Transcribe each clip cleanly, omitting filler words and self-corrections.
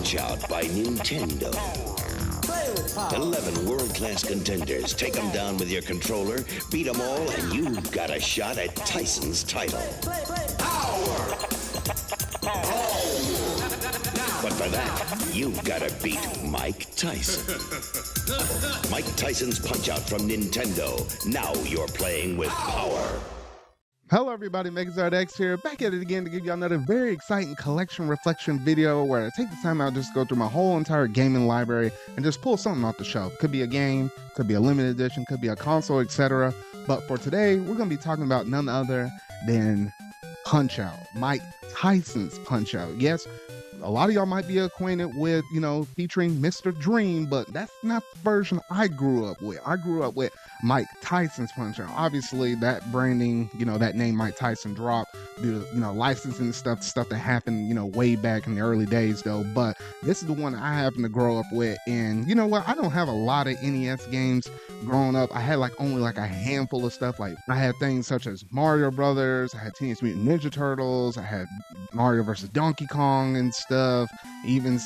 Punchout by Nintendo. 11 world-class contenders. Take them down with your controller, beat them all, and you've got a shot at Tyson's title. Power! But for that, you've got to beat Mike Tyson. Mike Tyson's Punch-Out from Nintendo. Now you're playing with power. Hello everybody, MegaZardX here, back at it again to give you another very exciting collection reflection video where I take the time out just to go through my whole entire gaming library and just pull something off the shelf. Could be a game, could be a limited edition, could be a console, etc. But for today, we're going to be talking about none other than Punch-Out, Mike Tyson's Punch-Out. Yes, a lot of y'all might be acquainted with, featuring Mr. Dream, but that's not the version I grew up with. I grew up with Mike Tyson's Punch-Out. Obviously, that branding, that name Mike Tyson dropped due to, licensing stuff that happened, way back in the early days, though. But this is the one I happen to grow up with. And you know what? I don't have a lot of NES games growing up. I had only a handful of stuff. Like, I had things such as Mario Brothers, I had Teenage Mutant Ninja Turtles, I had Mario vs. Donkey Kong and stuff, even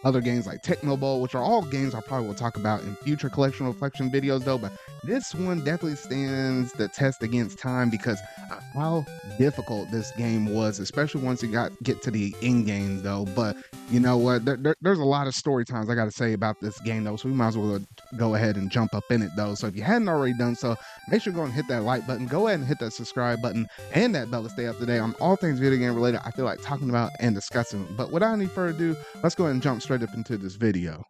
other games like Techno Bowl, which are all games I probably will talk about in future collection reflection videos though. But this one definitely stands the test against time because how difficult this game was, especially once you get to the end game though. But you know what, there's a lot of story times I got to say about this game though, so we might as well go ahead and jump up in it though. So if you hadn't already done so, make sure to go and hit that like button, go ahead and hit that subscribe button and that bell to stay up to date on all things video game related I feel like talking about and discussing. But without any further ado, let's go ahead and jump straight up into this video.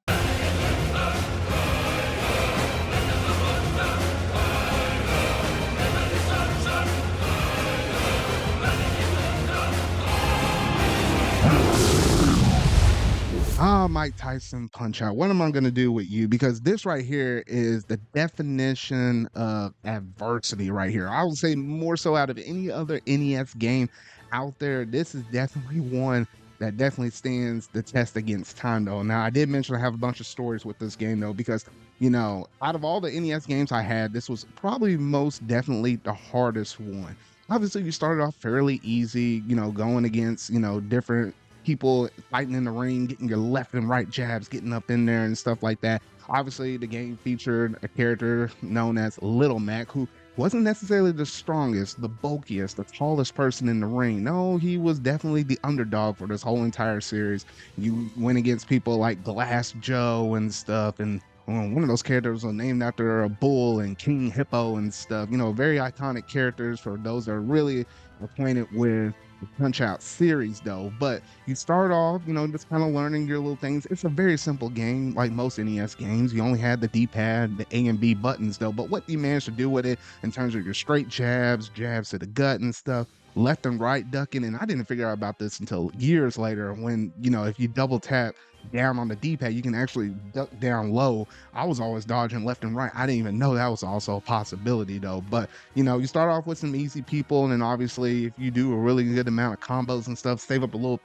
Mike Tyson Punch-Out. What am I going to do with you? Because this right here is the definition of adversity right here. I would say more so out of any other NES game out there, this is definitely one that definitely stands the test against time though. Now, I did mention I have a bunch of stories with this game though, because, out of all the NES games I had, this was probably most definitely the hardest one. Obviously, you started off fairly easy, going against, different people fighting in the ring, getting your left and right jabs, getting up in there and stuff like that. Obviously, the game featured a character known as Little Mac, who wasn't necessarily the strongest, the bulkiest, the tallest person in the ring. No, he was definitely the underdog for this whole entire series. You went against people like Glass Joe and stuff, and one of those characters was named after a bull and King Hippo and stuff. Very iconic characters for those that are really acquainted with the Punch-Out series though. But you start off, just kind of learning your little things. It's a very simple game, like most NES games. You only had the D-pad, the A and B buttons though. But what you managed to do with it in terms of your straight jabs to the gut and stuff, left and right ducking, and I didn't figure out about this until years later when, if you double tap down on the D-pad, you can actually duck down low. I was always dodging left and right. I didn't even know that was also a possibility though. But you start off with some easy people, and then obviously if you do a really good amount of combos and stuff, save up a little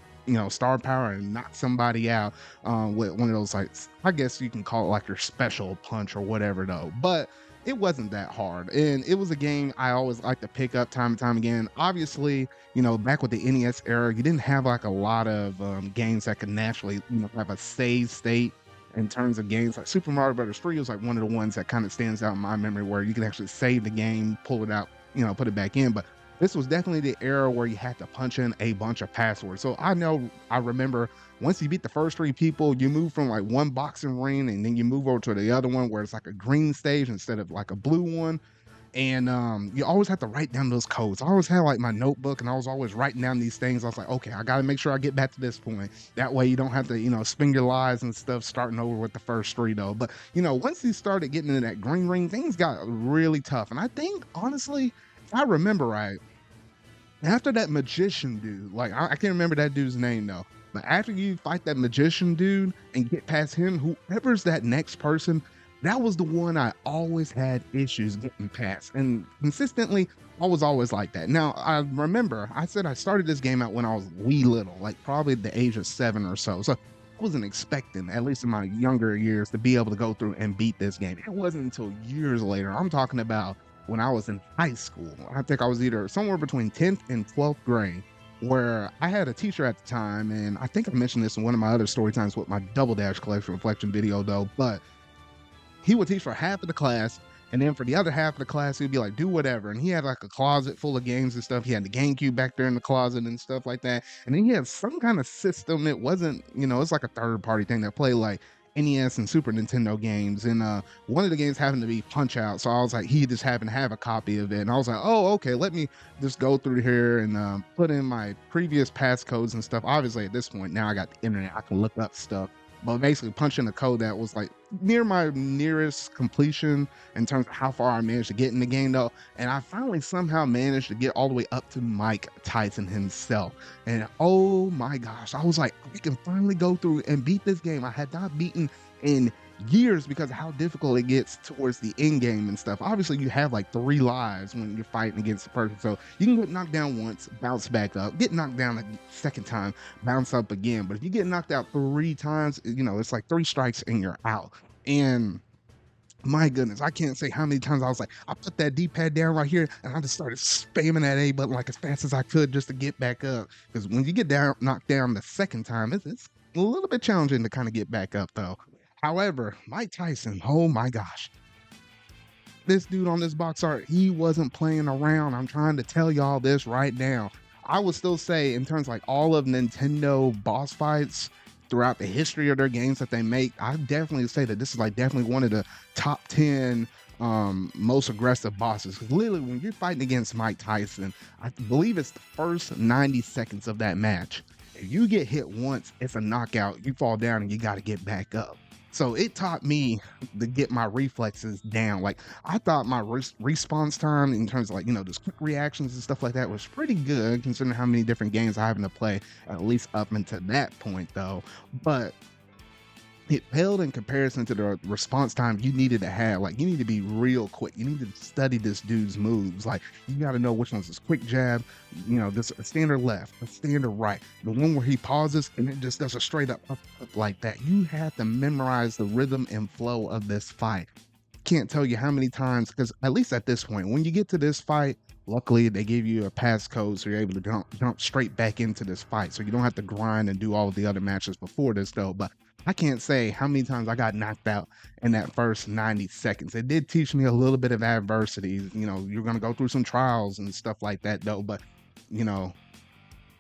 star power and knock somebody out with one of those, I guess you can call it like your special punch or whatever though. But it wasn't that hard, and it was a game I always like to pick up time and time again. Obviously, back with the NES era, you didn't have a lot of games that could naturally have a save state. In terms of games like Super Mario Brothers 3 was one of the ones that kind of stands out in my memory, where you can actually save the game, pull it out, put it back in. But this was definitely the era where you had to punch in a bunch of passwords. So I remember once you beat the first 3 people, you move from one boxing ring, and then you move over to the other one where it's a green stage instead of a blue one. And you always have to write down those codes. I always had my notebook, and I was always writing down these things. I was like, okay, I got to make sure I get back to this point. That way you don't have to, spin your lives and stuff starting over with the first 3 though. But, once you started getting into that green ring, things got really tough. And I think, honestly, if I remember right, after that magician dude, I can't remember that dude's name though, but after you fight that magician dude and get past him, whoever's that next person, that was the one I always had issues getting past. And consistently, I was always like that. Now, I remember I said I started this game out when I was wee little, probably the age of 7 or so. So I wasn't expecting, at least in my younger years, to be able to go through and beat this game. It wasn't until years later. I'm talking about when I was in high school. I think I was either somewhere between 10th and 12th grade where I had a teacher at the time, and I think I mentioned this in one of my other story times with my Double Dash collection reflection video though, but he would teach for half of the class, and then for the other half of the class, he'd be like, do whatever. And he had like a closet full of games and stuff. He had the GameCube back there in the closet and stuff like that. And then he had some kind of system. It wasn't, it's like a third party thing that played like NES and Super Nintendo games. And one of the games happened to be Punch Out. So I was like, he just happened to have a copy of it. And I was like, oh, okay, let me just go through here and put in my previous passcodes and stuff. Obviously, at this point, now I got the internet. I can look up stuff. But basically punching a code that was like near my nearest completion in terms of how far I managed to get in the game though. And I finally somehow managed to get all the way up to Mike Tyson himself. And oh my gosh, I was like, I can finally go through and beat this game. I had not beaten in years because of how difficult it gets towards the end game and stuff. Obviously, you have like 3 lives when you're fighting against a person. So you can get knocked down once, bounce back up, get knocked down a second time, bounce up again. But if you get knocked out 3 times, it's like 3 strikes and you're out. And my goodness, I can't say how many times I was like, I put that D-pad down right here and I just started spamming that A button like as fast as I could just to get back up. Because when you get knocked down the second time, it's a little bit challenging to kind of get back up though. However, Mike Tyson, oh my gosh, this dude on this box art, he wasn't playing around. I'm trying to tell y'all this right now. I would still say in terms of like all of Nintendo boss fights throughout the history of their games that they make, I definitely say that this is like definitely one of the top 10 most aggressive bosses. Because literally when you're fighting against Mike Tyson, I believe it's the first 90 seconds of that match. If you get hit once, it's a knockout. You fall down and you got to get back up. So it taught me to get my reflexes down. Like I thought my response time in terms of like, those quick reactions and stuff like that was pretty good considering how many different games I happen to play, at least up until that point though. But it paled in comparison to the response time you needed to have. Like you need to be real quick. You need to study this dude's moves. Like you got to know which one's his quick jab, this a standard left, a standard right, the one where he pauses and it just does a straight up like that. You have to memorize the rhythm and flow of this fight. Can't tell you how many times, because at least at this point, when you get to this fight, luckily they give you a passcode so you're able to jump straight back into this fight. So you don't have to grind and do all of the other matches before this though. But I can't say how many times I got knocked out in that first 90 seconds. It did teach me a little bit of adversity. You're going to go through some trials and stuff like that though. But,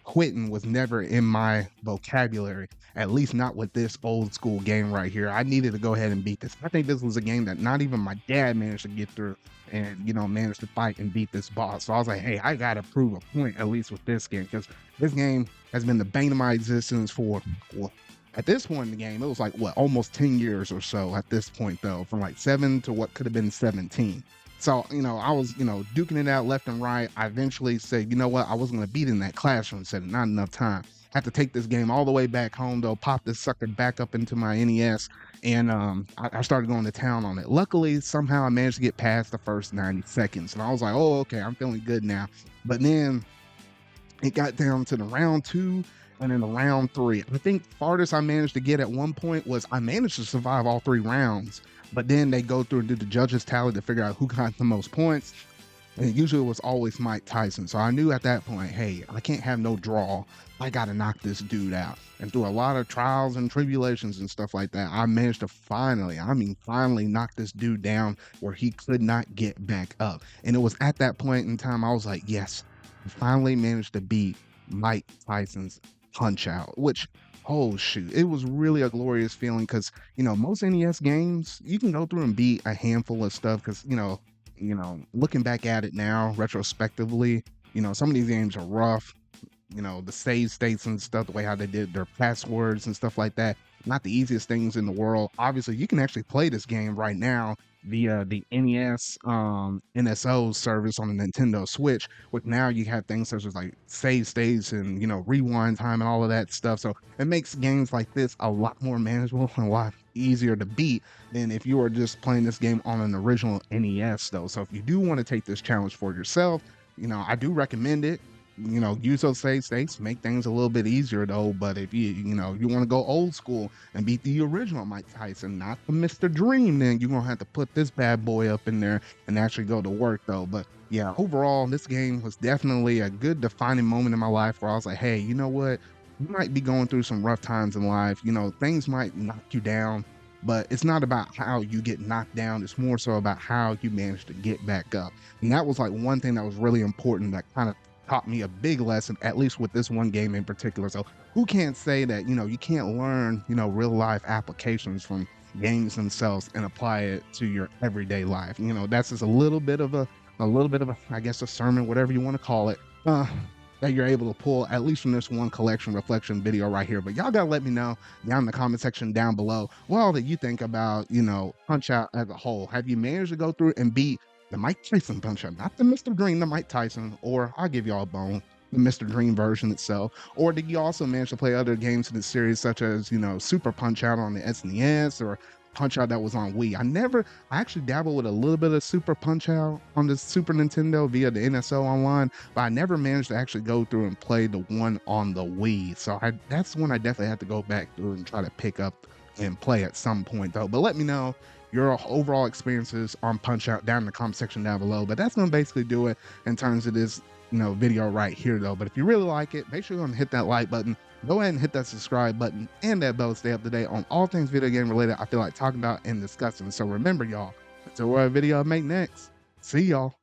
quitting was never in my vocabulary, at least not with this old school game right here. I needed to go ahead and beat this. I think this was a game that not even my dad managed to get through and, managed to fight and beat this boss. So I was like, hey, I got to prove a point at least with this game, because this game has been the bane of my existence for, well, at this point in the game, it was like, almost 10 years or so at this point, though, from like 7 to what could have been 17. So, I was, duking it out left and right. I eventually said, you know what? I wasn't going to beat in that classroom. Said not enough time. Had to take this game all the way back home, though, pop this sucker back up into my NES, and I started going to town on it. Luckily, somehow I managed to get past the first 90 seconds. And I was like, oh, okay, I'm feeling good now. But then it got down to the round 2. And in the round 3, I think farthest I managed to get at one point was I managed to survive all 3 rounds, but then they go through and do the judges tally to figure out who got the most points. And usually it was always Mike Tyson. So I knew at that point, hey, I can't have no draw. I got to knock this dude out. And through a lot of trials and tribulations and stuff like that, I managed to finally knock this dude down where he could not get back up. And it was at that point in time, I was like, yes, I finally managed to beat Mike Tyson's Punchout, which, oh shoot, it was really a glorious feeling because most NES games you can go through and beat a handful of stuff because looking back at it now retrospectively, some of these games are rough. The save states and stuff, the way how they did their passwords and stuff like that, not the easiest things in the world. Obviously you can actually play this game right now via the NES NSO service on the Nintendo Switch, which now you have things such as like save states and rewind time and all of that stuff. So it makes games like this a lot more manageable and a lot easier to beat than if you were just playing this game on an original NES though. So if you do want to take this challenge for yourself, I do recommend it. Use those save states, make things a little bit easier though. But if you want to go old school and beat the original Mike Tyson, not the Mr. Dream, then you're gonna have to put this bad boy up in there and actually go to work though. But yeah, overall, this game was definitely a good defining moment in my life where I was like, hey, you know what? You might be going through some rough times in life. You know, things might knock you down, but it's not about how you get knocked down. It's more so about how you manage to get back up. And that was like one thing that was really important that kind of taught me a big lesson, at least with this one game in particular. So who can't say that, you can't learn, real life applications from games themselves and apply it to your everyday life. That's just a little bit of a, I guess, a sermon, whatever you want to call it, that you're able to pull at least from this one collection reflection video right here. But y'all gotta let me know down in the comment section down below what all that you think about, Punch Out as a whole. Have you managed to go through and beat the Mike Tyson Punch Out, not the Mr. Green, the Mike Tyson, or I'll give y'all a bone, the Mr. Green version itself? Or did you also manage to play other games in the series, such as, Super Punch Out on the SNES or Punch Out that was on Wii? I actually dabbled with a little bit of Super Punch Out on the Super Nintendo via the NSO Online, but I never managed to actually go through and play the one on the Wii. So that's one I definitely have to go back through and try to pick up and play at some point though. But let me know your overall experiences on Punch Out down in the comment section down below. But that's gonna basically do it in terms of this video right here though. But if you really like it, make sure you're gonna hit that like button, go ahead and hit that subscribe button and that bell to stay up to date on all things video game related I feel like talking about and discussing. So remember, y'all, until what video I make next, see y'all.